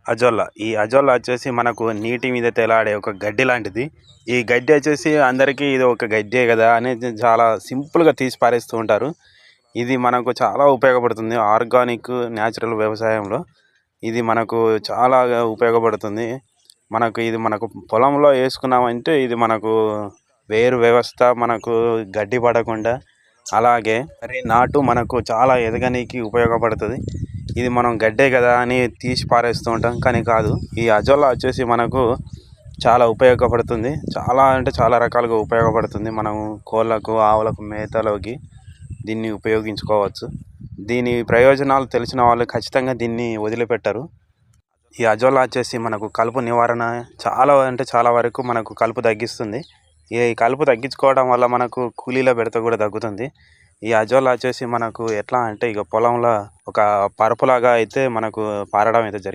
Azolla. ఈ azolla వచ్చేసి మనకు నీటి మీద తేలాడే ఒక గడ్డి లాంటిది. ఈ గడ్డి వచ్చేసి అందరికీ ఇది ఒక గడ్డే గదా అని చాలా సింపుల్‌గా తీసి పారేస్తూ ఉంటారు. ఇది మనకు చాలా ఉపయోగపడుతుంది. ఆర్గానిక్, న్యాచురల్ వ్యవసాయంలో ఇది మనకు చాలా ఉపయోగపడుతుంది. మనకు పొలంలో ఏసుకున్నామంటే ఇది మనకు వేరు వ్యవస్థ మనకు గడ్డి పడకుండా, అలాగే వరి నాటు మనకు చాలా ఎదగనీకి ఉపయోగపడుతది. ఇది మనం గడ్డే కదా అని తీసి పారేస్తూ ఉంటాం. కానీ కాదు. ఈ అజొల్లా వచ్చేసి మనకు చాలా ఉపయోగపడుతుంది. చాలా అంటే చాలా రకాలుగా ఉపయోగపడుతుంది. మనం కోళ్ళకు, ఆవులకు మేతలోకి దీన్ని ఉపయోగించుకోవచ్చు. దీని ప్రయోజనాలు తెలిసిన వాళ్ళు ఖచ్చితంగా దీన్ని వదిలిపెట్టరు. ఈ అజొల్లా వచ్చేసి మనకు కలుపు నివారణ చాలా అంటే చాలా వరకు మనకు కలుపు తగ్గిస్తుంది. ఈ కలుపు తగ్గించుకోవడం వల్ల మనకు కూలీల బెడత కూడా తగ్గుతుంది. ఈ అజొల్లా వచ్చేసి మనకు ఎట్లా అంటే ఇక పొలంలో ఒక పరుపులాగా అయితే మనకు పారడం అయితే జరిగింది.